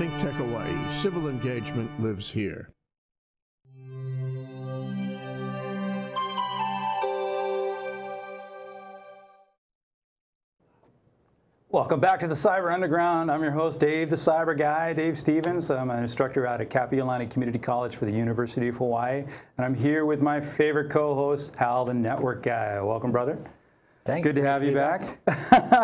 ThinkTech Hawaii. Civil engagement lives here. Welcome back to the Cyber Underground. I'm your host, Dave, the Cyber Guy, Dave Stevens. I'm an instructor out at Kapi'olani Community College for the University of Hawaii. And I'm here with my favorite co-host, Hal, the Network Guy. Welcome, brother. Thanks. Good to have you back.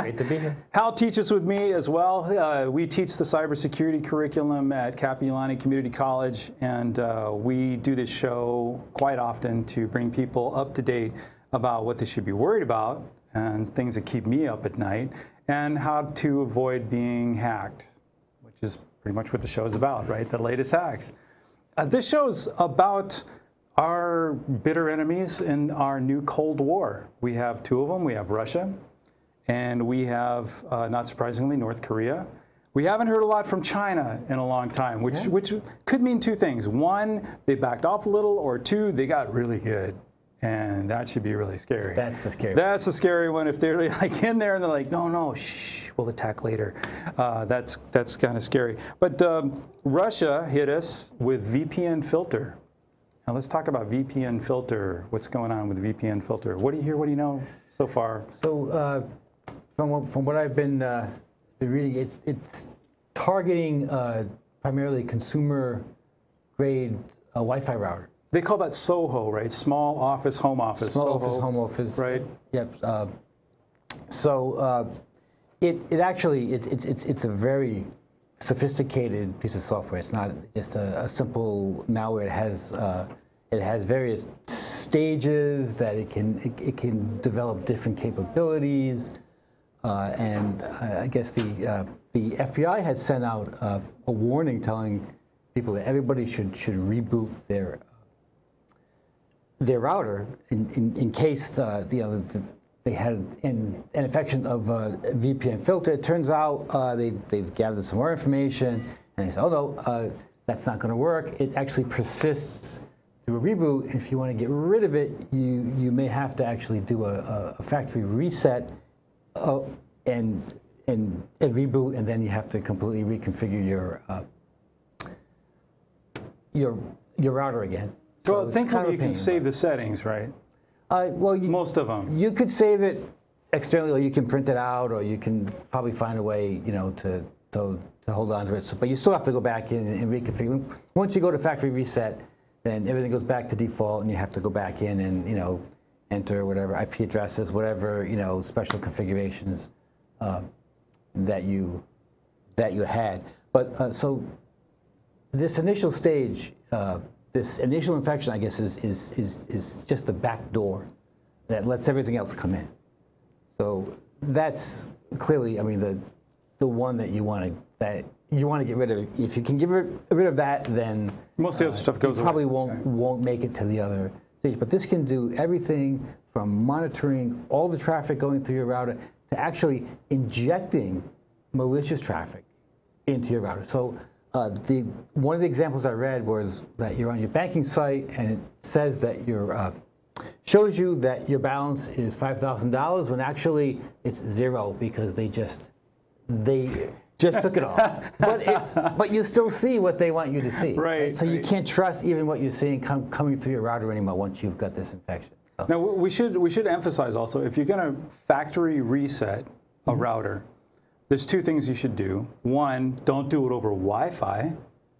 Great to be here. Hal teaches with me as well. We teach the cybersecurity curriculum at Kapi'olani Community College, and we do this show quite often to bring people up to date about what they should be worried about and things that keep me up at night, and how to avoid being hacked, which is pretty much what the show is about, right? The latest hacks. This show's about our bitter enemies in our new Cold War. We have two of them. We have Russia, and we have, not surprisingly, North Korea. We haven't heard a lot from China in a long time, which could mean two things. One, they backed off a little, or two, they got really good. And that should be really scary. That's the scary one. That's the scary one. If they're like in there and they're like, no, no, shh, we'll attack later. That's kind of scary. But Russia hit us with VPN filter. Now let's talk about VPN filter. What's going on with VPN filter? What do you hear? What do you know so far? So from what I've been reading, it's targeting primarily consumer grade Wi-Fi router. They call that SOHO, right? Small office, home office. Small SOHO, office, home office. Right. Yep. It actually it's a very sophisticated piece of software. It's not just a simple malware. It has various stages that it can develop different capabilities, and I guess the FBI had sent out a warning telling people that everybody should reboot their router in case they had an infection of a VPN filter. It turns out they've gathered some more information, and they say, oh no, that's not going to work. It actually persists through a reboot. If you want to get rid of it, you may have to actually do a factory reset and reboot, and then you have to completely reconfigure your router again. So well, thankfully you can save the settings, right? Well, most of them. You could save it externally, or you can print it out, or you can probably find a way, to hold on to it. So, but you still have to go back in and reconfigure. Once you go to factory reset, then everything goes back to default, and you have to go back in and enter whatever IP addresses, whatever special configurations that you had. But so this initial stage. This initial infection, I guess, is just the back door that lets everything else come in. So that's clearly, I mean, the one that you want to get rid of. If you can get rid of that, then most of the other stuff goes away. Probably won't make it to the other stage. But this can do everything from monitoring all the traffic going through your router to actually injecting malicious traffic into your router. So one of the examples I read was that you're on your banking site and it says that shows you that your balance is $5,000 when actually it's zero because they just took it off. But you still see what they want you to see. Right. So you can't trust even what you're seeing coming through your router anymore once you've got this infection. So. Now we should emphasize also, if you're going to factory reset a router, there's two things you should do. One, don't do it over Wi-Fi,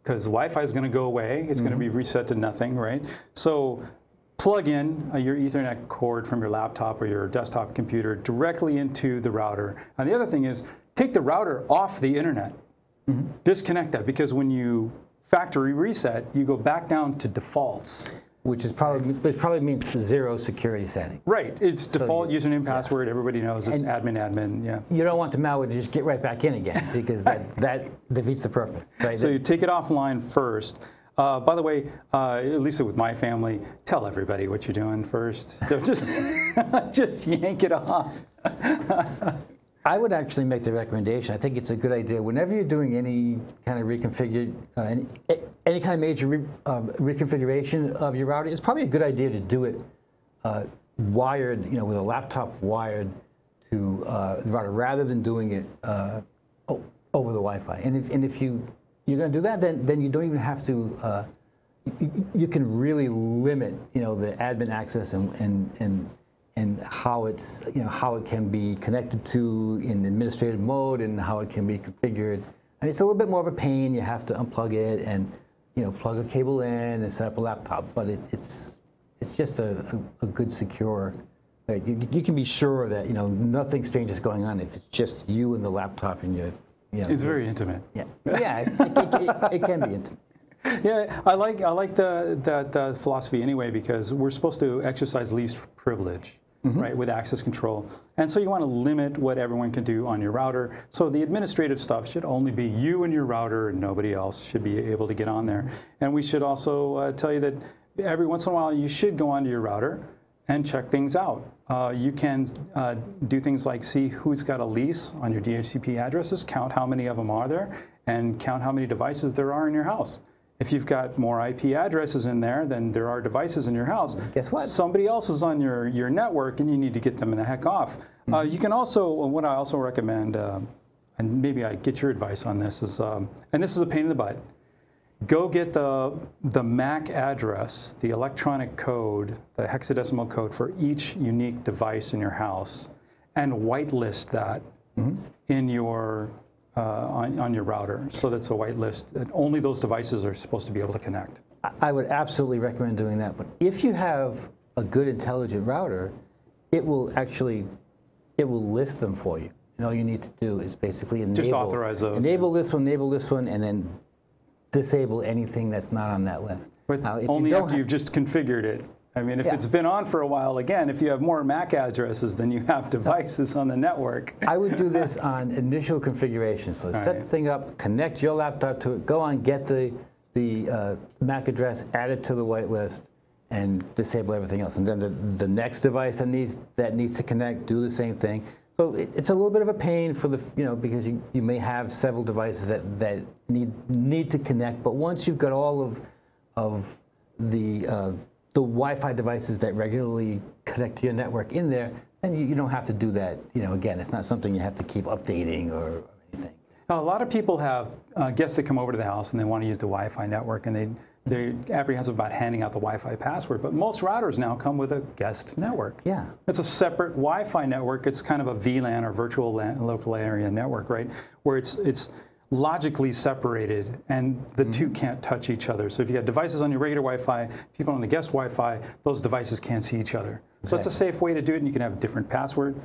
because Wi-Fi is going to go away. It's going to be reset to nothing, right? So plug in your Ethernet cord from your laptop or your desktop computer directly into the router. And the other thing is, take the router off the internet. Disconnect that, because when you factory reset, you go back down to defaults. Which probably means zero security setting. Right. It's default username, password. Everybody knows it's admin. Yeah. You don't want the malware to just get right back in again, because that defeats the purpose. Right? So you take it offline first. By the way, at least with my family, tell everybody what you're doing first. Don't just yank it off. I would actually make the recommendation. I think it's a good idea whenever you're doing any kind of reconfigure, any kind of major reconfiguration of your router. It's probably a good idea to do it wired, with a laptop wired to the router, rather than doing it over the Wi-Fi. And if you you're going to do that, then you don't even have to. You can really limit, the admin access and how it's, how it can be connected to in administrative mode and how it can be configured. And it's a little bit more of a pain. You have to unplug it and, plug a cable in and set up a laptop. But it's just a good secure. You can be sure that nothing strange is going on if it's just you and the laptop and your. It's very intimate. Yeah, yeah, it can be intimate. Yeah, I like that philosophy anyway, because we're supposed to exercise least privilege, right, with access control. And so you want to limit what everyone can do on your router. So the administrative stuff should only be you and your router, and nobody else should be able to get on there. And we should also tell you that every once in a while you should go onto your router and check things out. You can do things like see who's got a lease on your DHCP addresses, count how many of them are there, and count how many devices there are in your house. If you've got more IP addresses in there than there are devices in your house, guess what? Somebody else is on your network, and you need to get them the heck off. You can also, what I also recommend, and maybe I get your advice on this, is, and this is a pain in the butt, go get the MAC address, the electronic code, the hexadecimal code for each unique device in your house, and whitelist that in your on your router, so that's a whitelist. And only those devices are supposed to be able to connect. I would absolutely recommend doing that. But if you have a good intelligent router, it will list them for you. And all you need to do is basically enable. Just authorize those. Enable this one, and then disable anything that's not on that list. But now, if only you don't after you've just configured it. I mean, if Yeah. it's been on for a while, again, if you have more MAC addresses than you have devices on the network. I would do this on initial configuration. So set right. the thing up, connect your laptop to it, go on, get the MAC address, add it to the whitelist, and disable everything else. And then the next device that needs to connect, do the same thing. So it's a little bit of a pain for the, because you may have several devices that need to connect. But once you've got all of the Wi-Fi devices that regularly connect to your network in there, then you don't have to do that. Again, it's not something you have to keep updating or anything. Now, a lot of people have guests that come over to the house and they want to use the Wi-Fi network, and they're apprehensive about handing out the Wi-Fi password. But most routers now come with a guest network. Yeah. It's a separate Wi-Fi network. It's kind of a VLAN or virtual local area network, right? Where it's logically separated, and the two can't touch each other. So if you have devices on your regular Wi-Fi, people on the guest Wi-Fi, those devices can't see each other. Exactly. So it's a safe way to do it, and you can have different password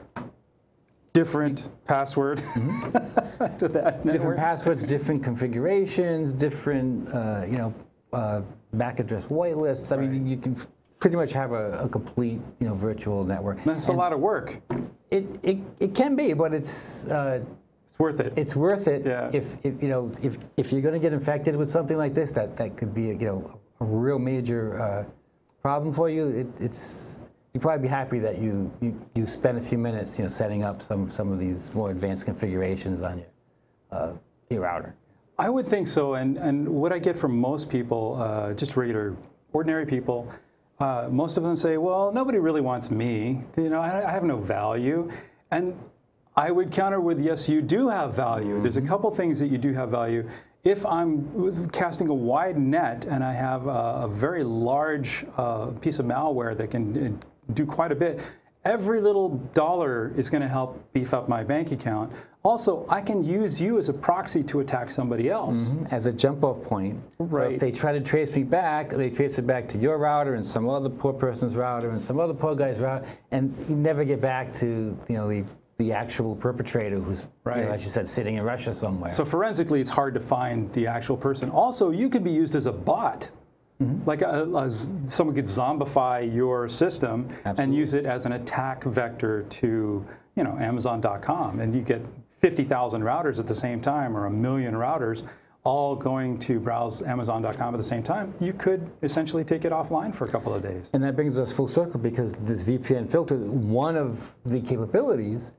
to that network. Different passwords, different configurations, different MAC address whitelists. I mean, you can pretty much have a complete virtual network. That's a lot of work. It can be, but it's worth it. It's worth it. Yeah. If you're going to get infected with something like this, that could be a real major problem for you. You'd probably be happy that you spent a few minutes setting up some of these more advanced configurations on your router. I would think so, and what I get from most people, just regular, ordinary people, most of them say, well, nobody really wants me. I have no value. And I would counter with, yes, you do have value. There's a couple things that you do have value. If I'm casting a wide net and I have a very large piece of malware that can do quite a bit, every little dollar is going to help beef up my bank account. Also, I can use you as a proxy to attack somebody else. As a jump-off point. Right. So if they try to trace me back, they trace it back to your router and some other poor person's router and some other poor guy's router, and you never get back to the actual perpetrator who's, right. As you said, sitting in Russia somewhere. So forensically, it's hard to find the actual person. Also, you could be used as a bot. Like someone could zombify your system and use it as an attack vector to Amazon.com, and you get 50,000 routers at the same time, or 1 million routers all going to browse Amazon.com at the same time. You could essentially take it offline for a couple of days. And that brings us full circle, because this VPN filter, one of the capabilities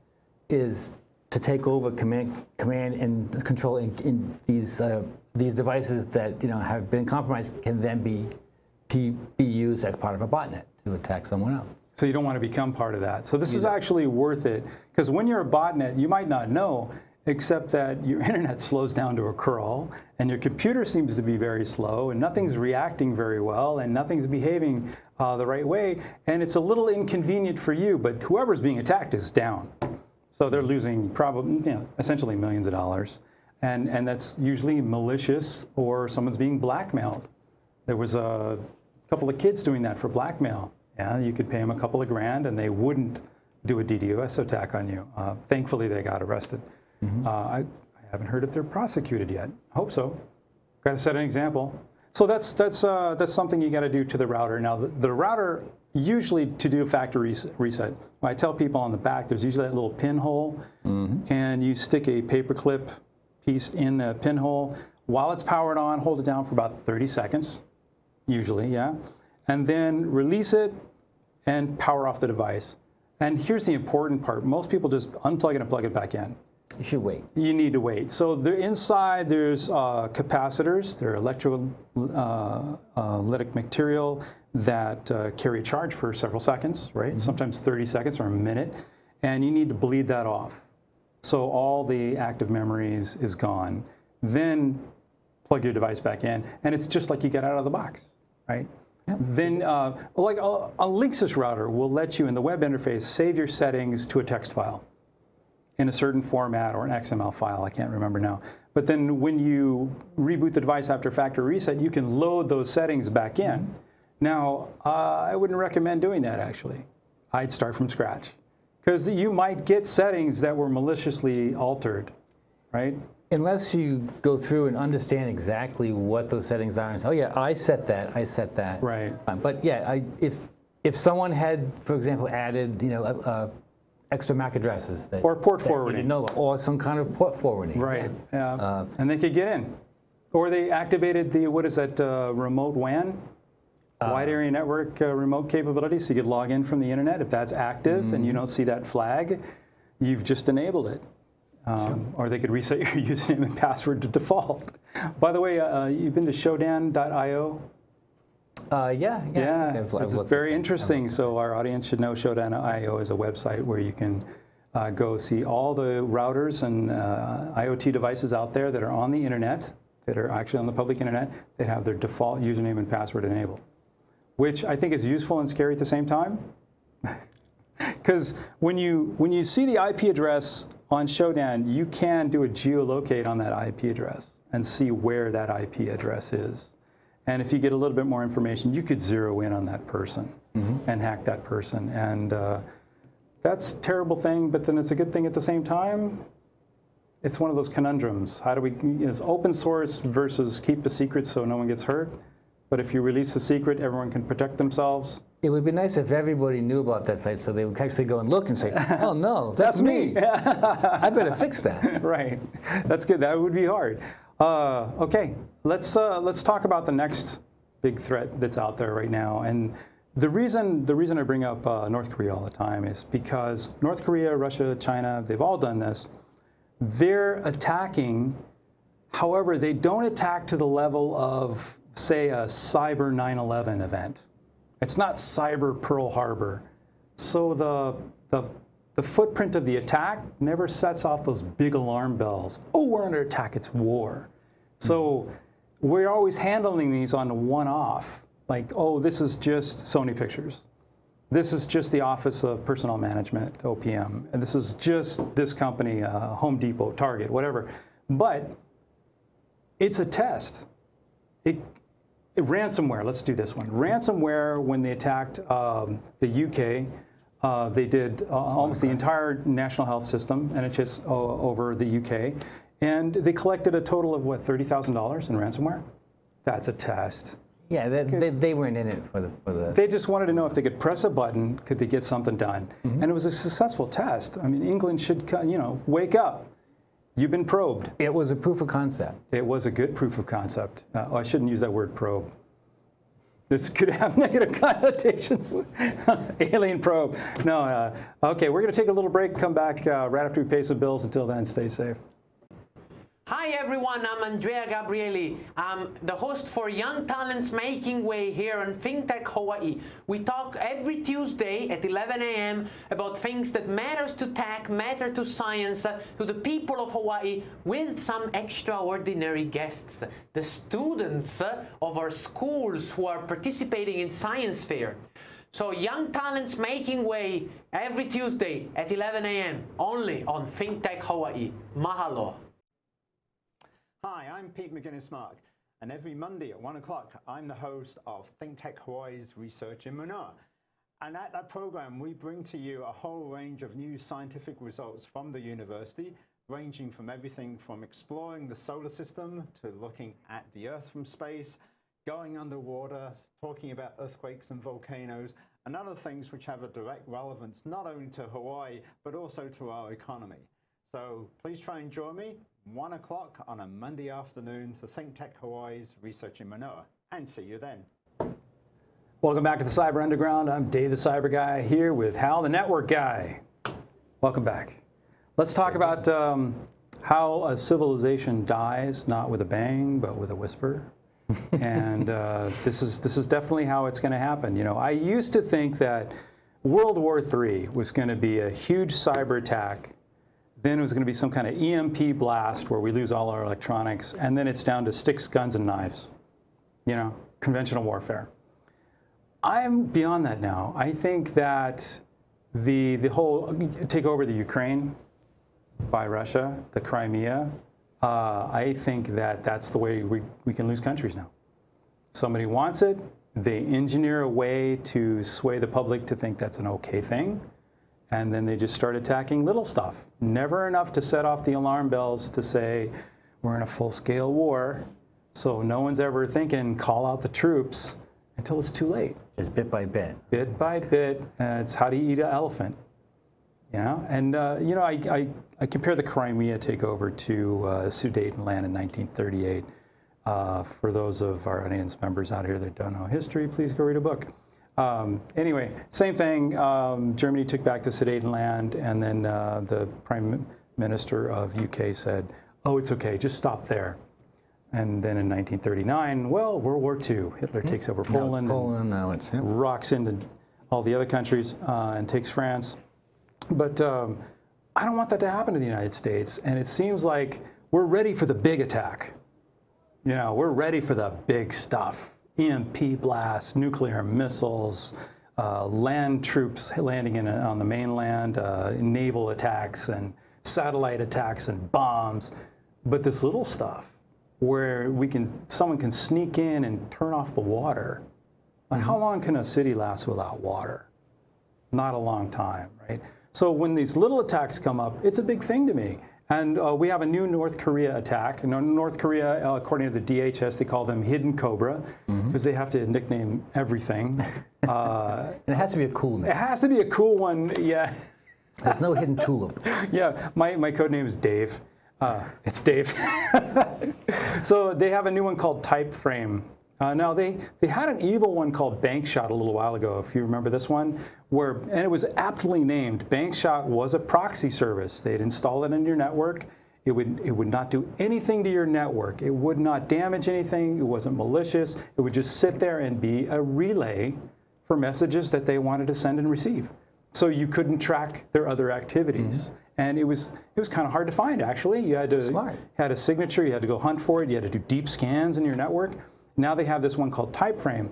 is to take over command and control in these devices that have been compromised, can then be used as part of a botnet to attack someone else. So you don't want to become part of that. So this is actually worth it, because when you're a botnet, you might not know, except that your internet slows down to a crawl, and your computer seems to be very slow, and nothing's reacting very well, and nothing's behaving the right way, and it's a little inconvenient for you, but whoever's being attacked is down. So they're losing probably, essentially millions of dollars, and that's usually malicious or someone's being blackmailed. There was a couple of kids doing that for blackmail. Yeah, you could pay them a couple of grand, and they wouldn't do a DDoS attack on you. Thankfully, they got arrested. I haven't heard if they're prosecuted yet. I hope so. Got to set an example. So that's something you got to do to the router. Now, the router, usually to do a factory reset, I tell people on the back, there's usually that little pinhole, and you stick a paperclip piece in the pinhole. While it's powered on, hold it down for about 30 seconds, usually, yeah. And then release it and power off the device. And here's the important part. Most people just unplug it and plug it back in. You should wait. You need to wait. So inside there's capacitors. They're electrolytic material that carry a charge for several seconds, right? Sometimes 30 seconds or a minute. And you need to bleed that off. So all the active memory is gone. Then plug your device back in. And it's just like you get out of the box, right? Yep. Then, like a Linksys router will let you in the web interface save your settings to a text file in a certain format or an XML file. I can't remember now. But then when you reboot the device after factory reset, you can load those settings back in. Now, I wouldn't recommend doing that, actually. I'd start from scratch. Because you might get settings that were maliciously altered, right? Unless you go through and understand exactly what those settings are and say, oh yeah, I set that. Right. But yeah, if someone had, for example, added extra MAC addresses or port forwarding, or some kind of port forwarding, right? Yeah. And they could get in, or they activated the remote WAN, wide area network remote capability, so you could log in from the internet. If that's active and you don't see that flag, you've just enabled it. Or they could reset your username and password to default. By the way, you've been to Shodan.io? Yeah. It's very interesting. So our audience should know Shodan.io is a website where you can go see all the routers and IoT devices out there that are on the internet, that are actually on the public internet, that have their default username and password enabled, which I think is useful and scary at the same time. Because when you see the IP address on Shodan, you can do a geolocate on that IP address and see where that IP address is. And if you get a little bit more information, you could zero in on that person and hack that person. And that's a terrible thing, but then it's a good thing at the same time. It's one of those conundrums. How do we, it's open source versus keep the secret so no one gets hurt. But if you release the secret, everyone can protect themselves. It would be nice if everybody knew about that site so they would actually go and look and say, oh no, that's me. I better fix that. Right. That's good. That would be hard. Okay, let's talk about the next big threat that's out there right now. And the reason I bring up North Korea all the time is because North Korea, Russia, China, they've all done this. They're attacking. However, they don't attack to the level of, say, a cyber 9/11 event. It's not cyber Pearl Harbor. So the footprint of the attack never sets off those big alarm bells. Oh, we're under attack, it's war. So we're always handling these on a one-off. Like, oh, this is just Sony Pictures. This is just the Office of Personnel Management, OPM. And this is just this company, Home Depot, Target, whatever. But it's a test. Ransomware, let's do this one. Ransomware, when they attacked the UK, they did almost the entire national health system, NHS, over the UK. And they collected a total of, what, $30,000 in ransomware? That's a test. Yeah, they weren't in it for the... They just wanted to know if they could press a button, could they get something done? And it was a successful test. I mean, England should, wake up. You've been probed. It was a proof of concept. It was a good proof of concept. I shouldn't use that word probe. This could have negative connotations. Alien probe. No, okay, we're going to take a little break, come back right after we pay some bills. Until then, stay safe. Hi everyone, I'm Andrea Gabrieli. I'm the host for Young Talents Making Way here on ThinkTech Hawaii. We talk every Tuesday at 11 a.m. about things that matters to tech, matter to science, to the people of Hawaii, with some extraordinary guests, the students of our schools who are participating in Science Fair. So Young Talents Making Way every Tuesday at 11 a.m. only on ThinkTech Hawaii. Mahalo. Hi, I'm Pete McGuinness-Mark, and every Monday at 1 o'clock, I'm the host of ThinkTech Hawaii's Research in Manoa. And at that program, we bring to you a whole range of new scientific results from the university, ranging from everything from exploring the solar system to looking at the Earth from space, going underwater, talking about earthquakes and volcanoes, and other things which have a direct relevance not only to Hawaii, but also to our economy. So please try and join me 1 o'clock on a Monday afternoon for ThinkTech Hawaii's Research in Manoa, and see you then. Welcome back to the Cyber Underground. I'm Dave the Cyber Guy here with Hal the Network Guy. Welcome back. Let's talk about how a civilization dies, not with a bang, but with a whisper. And this is definitely how it's going to happen. You know, I used to think that World War III was going to be a huge cyber attack. Then it was going to be some kind of EMP blast where we lose all our electronics, and then it's down to sticks, guns, and knives. You know, conventional warfare. I'm beyond that now. I think that the whole take over the Ukraine by Russia, the Crimea, I think that that's the way we can lose countries now. Somebody wants it, they engineer a way to sway the public to think that's an okay thing, and then they just start attacking little stuff. Never enough to set off the alarm bells to say, we're in a full-scale war, so no one's ever thinking, call out the troops, until it's too late. Just bit by bit. Bit by bit, it's how do you eat an elephant? You know, and you know, I compare the Crimea takeover to Sudetenland in 1938. For those of our audience members out here that don't know history, please go read a book. Anyway, same thing. Germany took back the Sudetenland, and then the Prime Minister of UK said, "Oh, it's okay, just stop there." And then in 1939, well, World War II, Hitler takes over Poland, Now it's rocks into all the other countries and takes France. But I don't want that to happen to the United States. And it seems like we're ready for the big attack. You know, we're ready for the big stuff. EMP blasts, nuclear missiles, land troops landing on the mainland, naval attacks and satellite attacks and bombs. But this little stuff where someone can sneak in and turn off the water. Like, how long can a city last without water? Not a long time, right? So when these little attacks come up, it's a big thing to me. And we have a new North Korea attack. And North Korea, according to the DHS, they call them Hidden Cobra, because they have to nickname everything. And it has to be a cool name. It has to be a cool one, yeah. There's no hidden tulip. Yeah, my code name is Dave. It's Dave. So they have a new one called Typeframe. Now they had an evil one called Bankshot a little while ago, if you remember this one, and it was aptly named. Bankshot was a proxy service. They'd install it in your network. It would not do anything to your network. It would not damage anything. It wasn't malicious. It would just sit there and be a relay for messages that they wanted to send and receive. So you couldn't track their other activities. And it was kind of hard to find, actually. You had to had a signature. You had to go hunt for it. You had to do deep scans in your network. Now they have this one called Typeframe.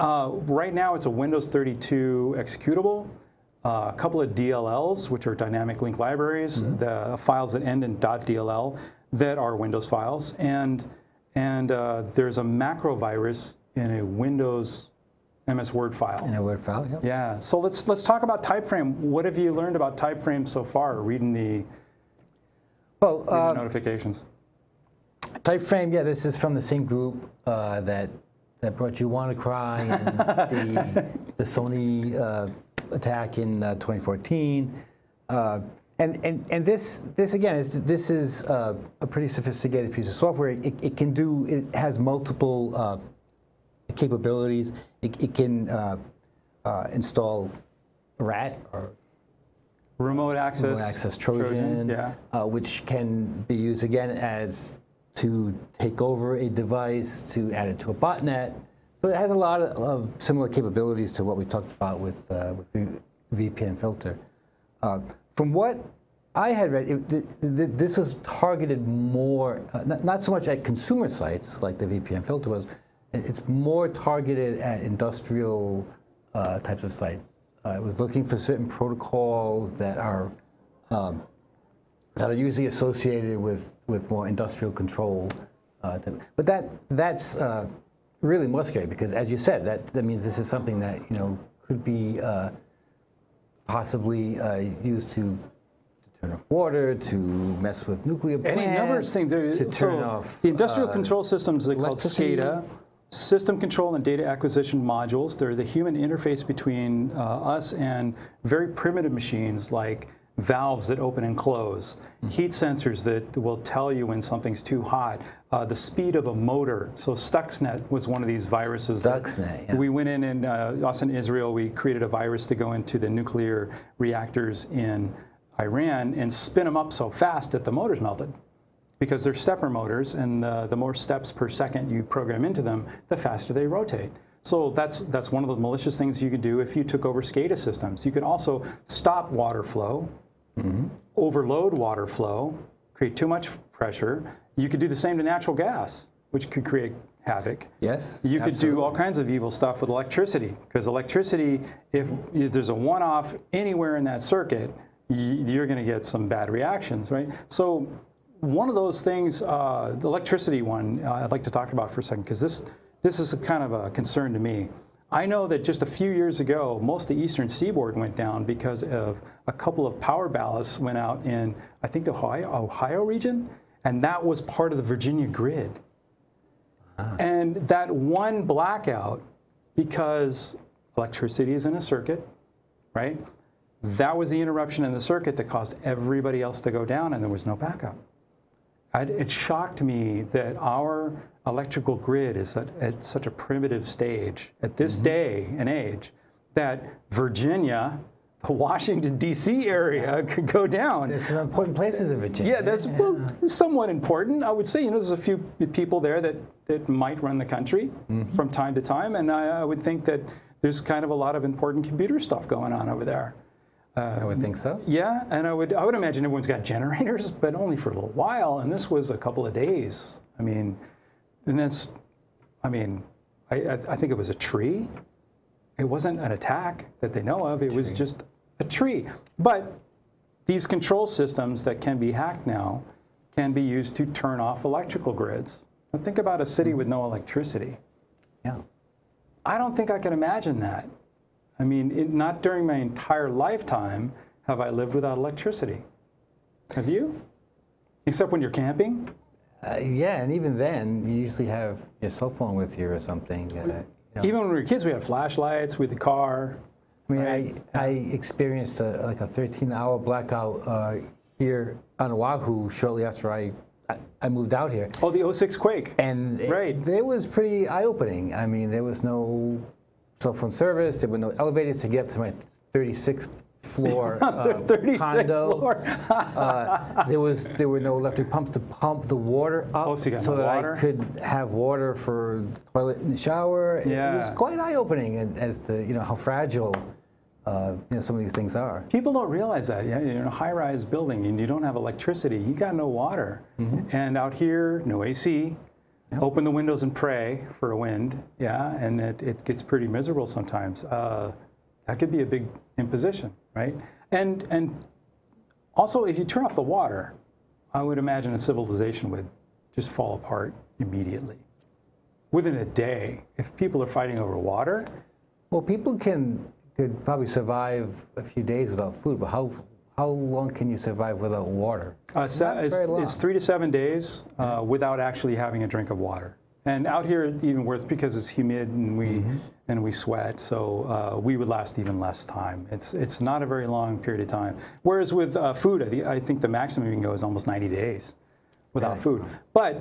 Right now it's a Windows 32 executable, a couple of DLLs, which are dynamic link libraries, the files that end in .dll that are Windows files, and there's a macro virus in a Windows MS Word file. In a Word file, yep. Yeah. So let's talk about Typeframe. What have you learned about Typeframe so far, reading the notifications? Typeframe, yeah, this is from the same group that brought you WannaCry and the Sony attack in 2014. And this again is a pretty sophisticated piece of software. It has multiple capabilities. It can install RAT or remote access Trojan, yeah. Which can be used again as to take over a device, to add it to a botnet. So it has a lot of similar capabilities to what we talked about with VPN filter. From what I had read, this was targeted more, not so much at consumer sites like the VPN filter was. It's more targeted at industrial types of sites. It was looking for certain protocols that are usually associated with more industrial control. But that's really more scary because, as you said, that means this is something that could be possibly used to turn off water, to mess with nuclear plants, any number of things. to turn off the industrial control systems. They called SCADA. System control and data acquisition modules. They're the human interface between us and very primitive machines like valves that open and close, heat sensors that will tell you when something's too hot, the speed of a motor. So Stuxnet was one of these viruses. Stuxnet, yeah. We went in us in Israel, we created a virus to go into the nuclear reactors in Iran and spin them up so fast that the motors melted. Because they're stepper motors, and the more steps per second you program into them, the faster they rotate. So that's one of the malicious things you could do if you took over SCADA systems. You could also stop water flow, overload water flow, create too much pressure. You could do the same to natural gas, which could create havoc. Yes, you could absolutely. do all kinds of evil stuff with electricity, because electricity, if there's a one-off anywhere in that circuit, you're going to get some bad reactions, right? So one of those things, the electricity one, I'd like to talk about for a second, because this is a kind of a concern to me. I know that just a few years ago, most of the eastern seaboard went down because of a couple of power ballasts went out in, I think, the Ohio region, and that was part of the Virginia grid. And that one blackout, because electricity is in a circuit, right? That was the interruption in the circuit that caused everybody else to go down, and there was no backup. It shocked me that our electrical grid is at such a primitive stage at this day and age that Virginia, the Washington, D.C. area could go down. There's some important places in Virginia. Yeah, that's well, somewhat important. I would say, there's a few people there that might run the country from time to time, and I would think that there's kind of a lot of important computer stuff going on over there. I would think so. Yeah, and I would imagine everyone's got generators, but only for a little while, and this was a couple of days. I mean, and that's, I think it was a tree. It wasn't an attack that they know of. It was just a tree. But these control systems that can be hacked now can be used to turn off electrical grids. Now think about a city with no electricity. Yeah. I don't think I can imagine that. I mean, not during my entire lifetime have I lived without electricity. Have you? Except when you're camping? Yeah, and even then, you usually have your cell phone with you or something. Even when we were kids, we had flashlights with the car. I mean, I experienced like a 13-hour blackout here on Oahu shortly after I moved out here. Oh, the 06 quake. And it was pretty eye-opening. I mean, there was no cell phone service. There were no elevators to get up to my 36th floor condo. There were no electric pumps to pump the water up so that I could have water for the toilet and the shower. Yeah. It was quite eye-opening as to how fragile some of these things are. People don't realize that. Yeah, you're in a high-rise building and you don't have electricity. You got no water, and out here, no AC. Yep. Open the windows and pray for a wind. Yeah, and it gets pretty miserable sometimes. That could be a big imposition, right? And also, if you turn off the water, I would imagine a civilization would just fall apart immediately. Within a day, if people are fighting over water. Well, people could probably survive a few days without food, but how long can you survive without water? It's 3 to 7 days without actually having a drink of water. And out here, even worse because it's humid and we sweat, so we would last even less time. It's not a very long period of time. Whereas with food, I think the maximum you can go is almost 90 days without food. But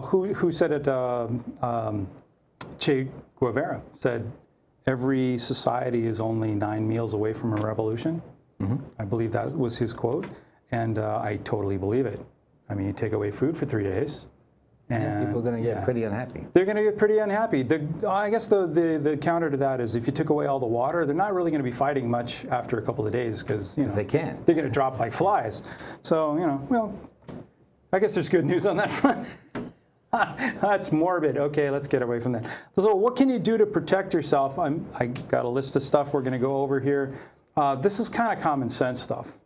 who said it? Che Guevara said, every society is only 9 meals away from a revolution. I believe that was his quote, and I totally believe it. I mean, you take away food for 3 days, and People are going to get pretty unhappy. they're going to get pretty unhappy. I guess the counter to that is if you took away all the water, they're not really going to be fighting much after a couple of days because they can't. They're going to drop like flies. So well, I guess there's good news on that front. That's morbid. Okay, let's get away from that. So what can you do to protect yourself? I got a list of stuff we're going to go over here. This is kind of common sense stuff,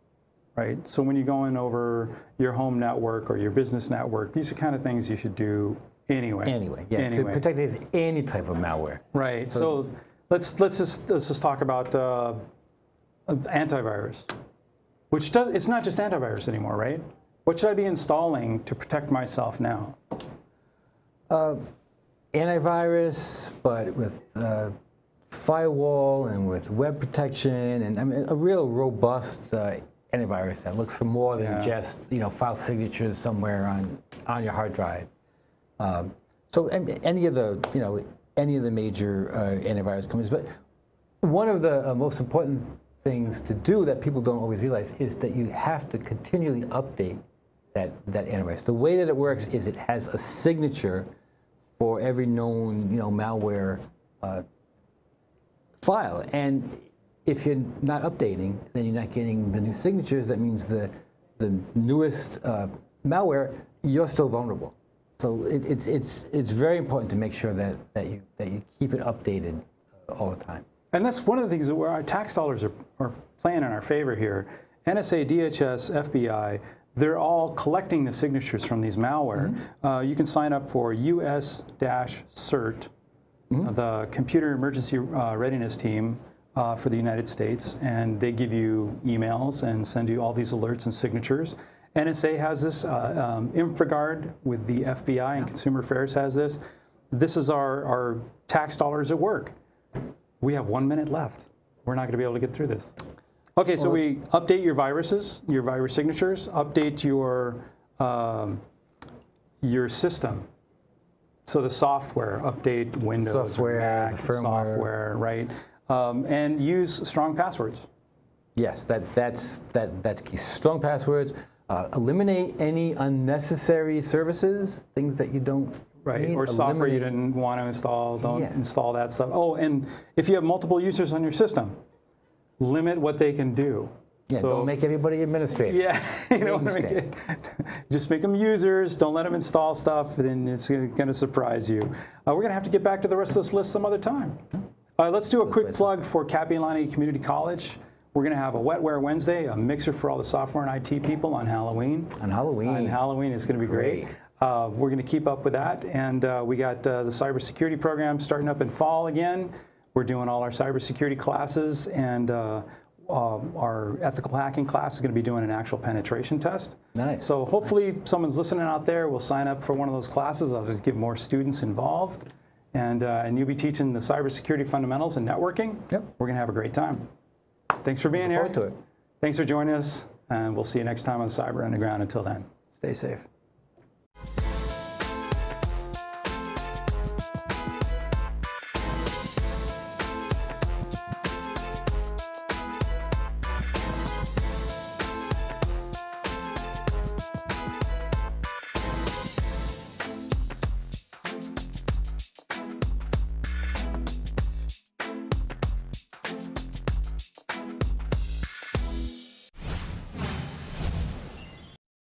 right? So when you're going over your home network or your business network, these are kind of things you should do anyway. To protect against any type of malware. Right. So let's just talk about antivirus, which it's not just antivirus anymore, right? What should I be installing to protect myself now? Antivirus, but with firewall and with web protection, and I mean, a real robust antivirus that looks for more than just file signatures somewhere on your hard drive. So any of the major antivirus companies, but one of the most important things to do that people don't always realize is that you have to continually update that antivirus. The way that it works is it has a signature for every known malware file, and if you're not updating, then you're not getting the new signatures. That means the newest malware, you're still vulnerable. So it's very important to make sure that you keep it updated all the time. And that's one of the things where our tax dollars are playing in our favor here. NSA, DHS, FBI, they're all collecting the signatures from these malware. You can sign up for US-CERT, the Computer Emergency Readiness Team for the United States, and they give you emails and send you all these alerts and signatures. NSA has this, InfraGard with the FBI and Consumer Affairs has this. This is our tax dollars at work. We have 1 minute left. We're not going to be able to get through this. Okay, so we update your viruses, your virus signatures, update your system. So the software, update Windows, software, Mac, the firmware, software, right? And use strong passwords. Yes, that's key. Strong passwords. Eliminate any unnecessary services, things that you don't need. Or software you didn't want to install. Don't install that stuff. Oh, and if you have multiple users on your system, limit what they can do. Yeah, don't make everybody administrator. Yeah, just make them users. Don't let them install stuff. Then it's going to surprise you. We're going to have to get back to the rest of this list some other time. Let's do a quick plug for Kapi'olani Community College. We're going to have a Wetware Wednesday, a mixer for all the software and IT people on Halloween. On Halloween. On Halloween, it's going to be great. We're going to keep up with that, and we got the cybersecurity program starting up in fall again. We're doing all our cybersecurity classes, and our ethical hacking class is going to be doing an actual penetration test. Nice. So hopefully someone's listening out there will sign up for one of those classes. I'll just get more students involved, and you'll be teaching the cybersecurity fundamentals and networking. Yep. We're going to have a great time. Thanks for being here. Look forward to it. Thanks for joining us, and we'll see you next time on Cyber Underground. Until then, stay safe.